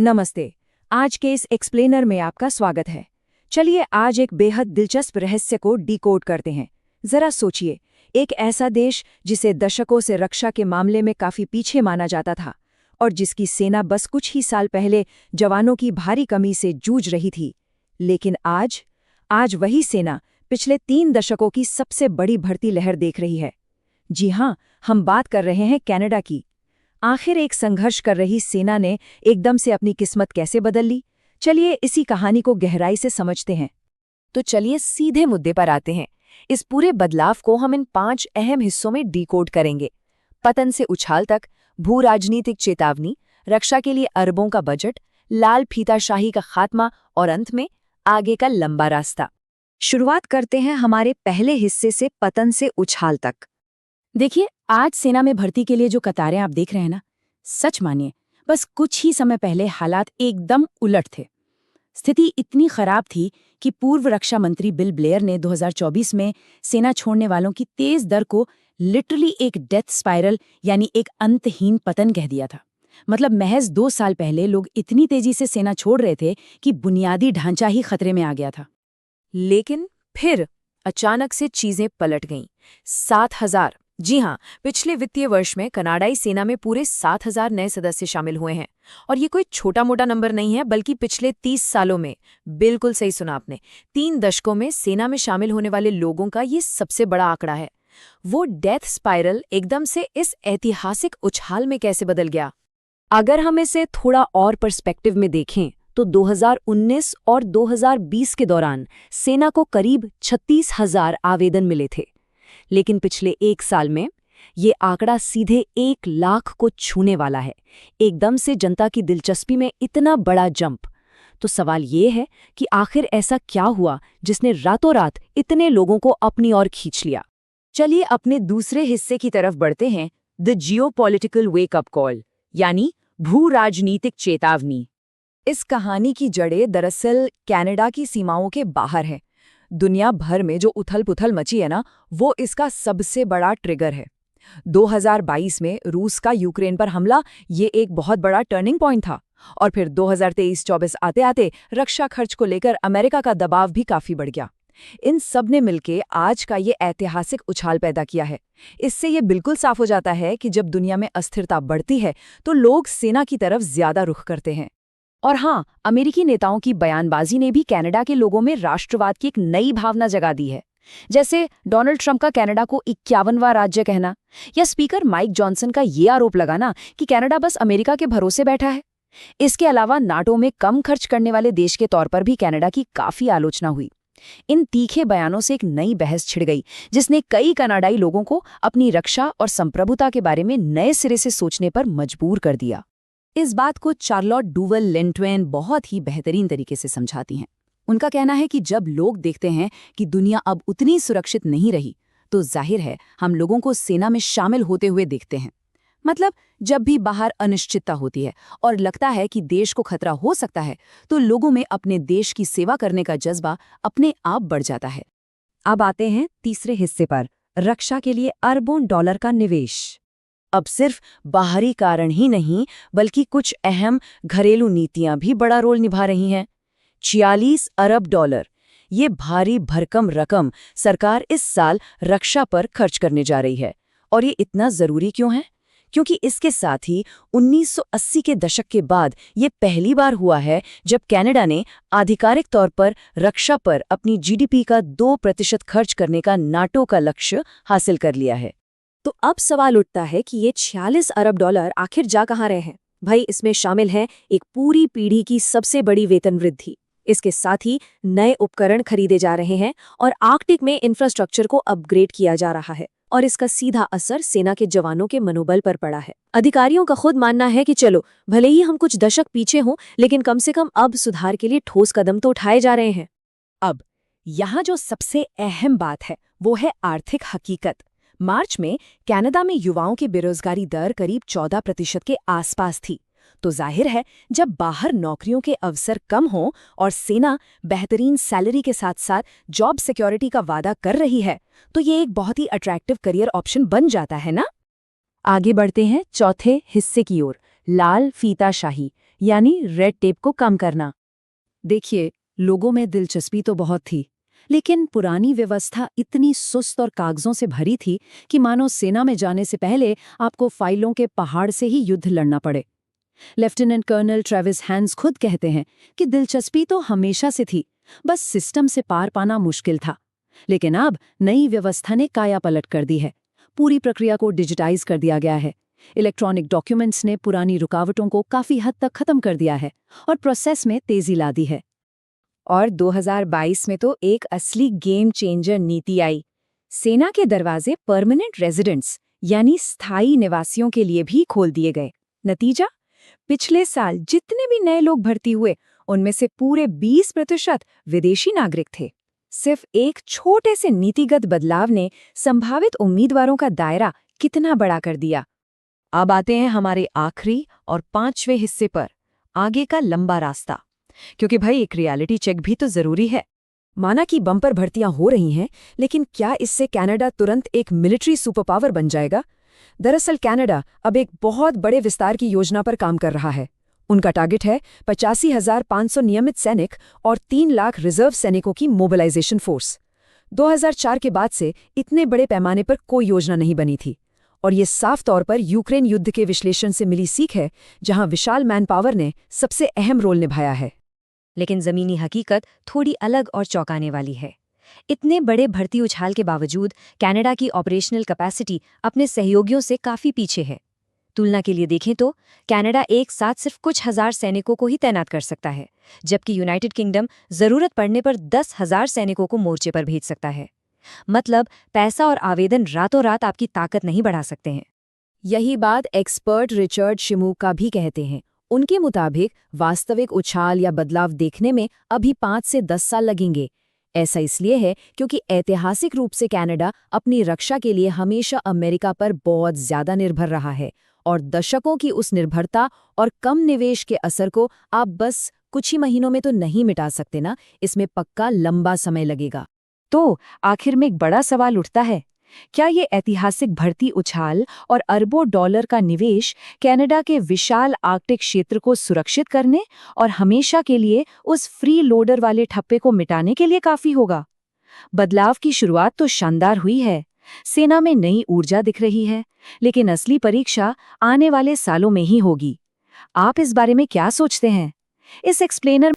नमस्ते। आज के इस एक्सप्लेनर में आपका स्वागत है। चलिए आज एक बेहद दिलचस्प रहस्य को डिकोड करते हैं। जरा सोचिए, एक ऐसा देश जिसे दशकों से रक्षा के मामले में काफी पीछे माना जाता था और जिसकी सेना बस कुछ ही साल पहले जवानों की भारी कमी से जूझ रही थी, लेकिन आज वही सेना पिछले 3 दशकों की सबसे बड़ी भर्ती लहर देख रही है। जी हाँ, हम बात कर रहे हैं कनाडा की। आखिर एक संघर्ष कर रही सेना ने एकदम से अपनी किस्मत कैसे बदल ली? चलिए इसी कहानी को गहराई से समझते हैं। तो चलिए सीधे मुद्दे पर आते हैं। इस पूरे बदलाव को हम इन 5 अहम हिस्सों में डिकोड करेंगे। पतन से उछाल तक, भू राजनीतिक चेतावनी, रक्षा के लिए अरबों का बजट, लाल फीताशाही का खात्मा और अंत में आगे का लंबा रास्ता। शुरुआत करते हैं हमारे पहले हिस्से से, पतन से उछाल तक। देखिए, आज सेना में भर्ती के लिए जो कतारें आप देख रहे हैं ना, सच मानिए बस कुछ ही समय पहले हालात एकदम उलट थे। स्थिति इतनी खराब थी कि पूर्व रक्षा मंत्री बिल ब्लेयर ने 2024 में सेना छोड़ने वालों की तेज दर को लिटरली एक डेथ स्पाइरल यानी एक अंतहीन पतन कह दिया था। मतलब महज 2 साल पहले लोग इतनी तेजी से सेना छोड़ रहे थे कि बुनियादी ढांचा ही खतरे में आ गया था। लेकिन फिर अचानक से चीजें पलट गईं। 7,000, जी हाँ, पिछले वित्तीय वर्ष में कनाडाई सेना में पूरे 7,000 नए सदस्य शामिल हुए हैं। और ये कोई छोटा मोटा नंबर नहीं है, बल्कि पिछले 30 सालों में, बिल्कुल सही सुना आपने, 3 दशकों में सेना में शामिल होने वाले लोगों का ये सबसे बड़ा आंकड़ा है। वो डेथ स्पाइरल एकदम से इस ऐतिहासिक उछाल में कैसे बदल गया? अगर हम इसे थोड़ा और पर्सपेक्टिव में देखें तो 2019 और 2020 के दौरान सेना को करीब 36,000 आवेदन मिले थे, लेकिन पिछले 1 साल में ये आंकड़ा सीधे 1 लाख को छूने वाला है। एकदम से जनता की दिलचस्पी में इतना बड़ा जंप। तो सवाल ये है कि आखिर ऐसा क्या हुआ जिसने रातों रात इतने लोगों को अपनी ओर खींच लिया? चलिए अपने दूसरे हिस्से की तरफ बढ़ते हैं, द जियोपॉलिटिकल वेकअप कॉल, यानी भू राजनीतिक चेतावनी। इस कहानी की जड़ें दरअसल कनाडा की सीमाओं के बाहर है। दुनिया भर में जो उथल-पुथल मची है ना, वो इसका सबसे बड़ा ट्रिगर है। 2022 में रूस का यूक्रेन पर हमला, ये एक बहुत बड़ा टर्निंग पॉइंट था। और फिर 2023-24 आते-आते रक्षा खर्च को लेकर अमेरिका का दबाव भी काफी बढ़ गया। इन सब ने मिलकर आज का ये ऐतिहासिक उछाल पैदा किया है। इससे ये बिल्कुल साफ हो जाता है कि जब दुनिया में अस्थिरता बढ़ती है तो लोग सेना की तरफ ज्यादा रुख करते हैं। और हाँ, अमेरिकी नेताओं की बयानबाजी ने भी कनाडा के लोगों में राष्ट्रवाद की एक नई भावना जगा दी है। जैसे डोनाल्ड ट्रंप का कनाडा को 51वां राज्य कहना, या स्पीकर माइक जॉनसन का ये आरोप लगाना कि कनाडा बस अमेरिका के भरोसे बैठा है। इसके अलावा नाटो में कम खर्च करने वाले देश के तौर पर भी कनाडा की काफी आलोचना हुई। इन तीखे बयानों से एक नई बहस छिड़ गई, जिसने कई कनाडाई लोगों को अपनी रक्षा और संप्रभुता के बारे में नए सिरे से सोचने पर मजबूर कर दिया। इस बात को चार्लोट डुवल लिंटवेन बहुत ही बेहतरीन तरीके से समझाती हैं। उनका कहना है कि जब लोग देखते हैं कि दुनिया अब उतनी सुरक्षित नहीं रही, तो जाहिर है हम लोगों को सेना में शामिल होते हुए देखते हैं। मतलब जब भी बाहर अनिश्चितता होती है और लगता है कि देश को खतरा हो सकता है, तो लोगों में अपने देश की सेवा करने का जज्बा अपने आप बढ़ जाता है। अब आते हैं तीसरे हिस्से पर, रक्षा के लिए अरबों डॉलर का निवेश। अब सिर्फ बाहरी कारण ही नहीं, बल्कि कुछ अहम घरेलू नीतियां भी बड़ा रोल निभा रही हैं। 46 अरब डॉलर, ये भारी भरकम रकम सरकार इस साल रक्षा पर खर्च करने जा रही है। और ये इतना जरूरी क्यों है? क्योंकि इसके साथ ही 1980 के दशक के बाद ये पहली बार हुआ है जब कनाडा ने आधिकारिक तौर पर रक्षा पर अपनी जीडीपी का 2% खर्च करने का नाटो का लक्ष्य हासिल कर लिया है। तो अब सवाल उठता है कि ये 46 अरब डॉलर आखिर जा कहाँ रहे हैं? भाई, इसमें शामिल है एक पूरी पीढ़ी की सबसे बड़ी वेतन वृद्धि। इसके साथ ही नए उपकरण खरीदे जा रहे हैं और आर्कटिक में इंफ्रास्ट्रक्चर को अपग्रेड किया जा रहा है। और इसका सीधा असर सेना के जवानों के मनोबल पर पड़ा है। अधिकारियों का खुद मानना है कि चलो, भले ही हम कुछ दशक पीछे हों, लेकिन कम से कम अब सुधार के लिए ठोस कदम तो उठाए जा रहे हैं। अब यहाँ जो सबसे अहम बात है वो है आर्थिक हकीकत। मार्च में कनाडा में युवाओं की बेरोजगारी दर करीब 14% के आसपास थी। तो जाहिर है, जब बाहर नौकरियों के अवसर कम हों और सेना बेहतरीन सैलरी के साथ साथ जॉब सिक्योरिटी का वादा कर रही है, तो ये एक बहुत ही अट्रैक्टिव करियर ऑप्शन बन जाता है ना। आगे बढ़ते हैं चौथे हिस्से की ओर, लाल फीताशाही यानी रेड टेप को कम करना। देखिए, लोगों में दिलचस्पी तो बहुत थी, लेकिन पुरानी व्यवस्था इतनी सुस्त और कागजों से भरी थी कि मानो सेना में जाने से पहले आपको फाइलों के पहाड़ से ही युद्ध लड़ना पड़े। लेफ्टिनेंट कर्नल ट्रेविस हैंस खुद कहते हैं कि दिलचस्पी तो हमेशा से थी, बस सिस्टम से पार पाना मुश्किल था। लेकिन अब नई व्यवस्था ने काया पलट कर दी है। पूरी प्रक्रिया को डिजिटाइज कर दिया गया है। इलेक्ट्रॉनिक डॉक्यूमेंट्स ने पुरानी रुकावटों को काफी हद तक खत्म कर दिया है और प्रोसेस में तेजी ला दी है। और 2022 में तो एक असली गेम चेंजर नीति आई। सेना के दरवाजे परमानेंट रेजिडेंट्स यानी स्थायी निवासियों के लिए भी खोल दिए गए। नतीजा, पिछले साल जितने भी नए लोग भर्ती हुए, उनमें से पूरे 20% विदेशी नागरिक थे। सिर्फ एक छोटे से नीतिगत बदलाव ने संभावित उम्मीदवारों का दायरा कितना बड़ा कर दिया। अब आते हैं हमारे आखिरी और 5वें हिस्से पर, आगे का लंबा रास्ता। क्योंकि भाई एक रियलिटी चेक भी तो जरूरी है। माना कि बम्पर भर्तियां हो रही हैं, लेकिन क्या इससे कनाडा तुरंत एक मिलिट्री सुपर पावर बन जाएगा? दरअसल कनाडा अब एक बहुत बड़े विस्तार की योजना पर काम कर रहा है। उनका टारगेट है 85,500 नियमित सैनिक और 3 लाख रिजर्व सैनिकों की मोबिलाइजेशन फोर्स। 2004 के बाद से इतने बड़े पैमाने पर कोई योजना नहीं बनी थी, और ये साफ तौर पर यूक्रेन युद्ध के विश्लेषण से मिली सीख है, जहां विशाल मैन पावर ने सबसे अहम रोल निभाया है। लेकिन जमीनी हकीकत थोड़ी अलग और चौंकाने वाली है। इतने बड़े भर्ती उछाल के बावजूद कनाडा की ऑपरेशनल कैपेसिटी अपने सहयोगियों से काफी पीछे है। तुलना के लिए देखें तो कनाडा एक साथ सिर्फ कुछ हजार सैनिकों को ही तैनात कर सकता है, जबकि यूनाइटेड किंगडम जरूरत पड़ने पर 10,000 सैनिकों को मोर्चे पर भेज सकता है। मतलब पैसा और आवेदन रातों रात आपकी ताकत नहीं बढ़ा सकते हैं। यही बात एक्सपर्ट रिचर्ड शिमूका भी कहते हैं। उनके मुताबिक वास्तविक उछाल या बदलाव देखने में अभी 5 से 10 साल लगेंगे। ऐसा इसलिए है क्योंकि ऐतिहासिक रूप से कनाडा अपनी रक्षा के लिए हमेशा अमेरिका पर बहुत ज्यादा निर्भर रहा है, और दशकों की उस निर्भरता और कम निवेश के असर को आप बस कुछ ही महीनों में तो नहीं मिटा सकते ना, इसमें पक्का लंबा समय लगेगा। तो आखिर में एक बड़ा सवाल उठता है, क्या ये ऐतिहासिक भर्ती उछाल और अरबों डॉलर का निवेश कनाडा के विशाल आर्कटिक क्षेत्र को सुरक्षित करने और हमेशा के लिए उस फ्री लोडर वाले ठप्पे को मिटाने के लिए काफी होगा? बदलाव की शुरुआत तो शानदार हुई है, सेना में नई ऊर्जा दिख रही है, लेकिन असली परीक्षा आने वाले सालों में ही होगी। आप इस बारे में क्या सोचते हैं? इस एक्सप्लेनर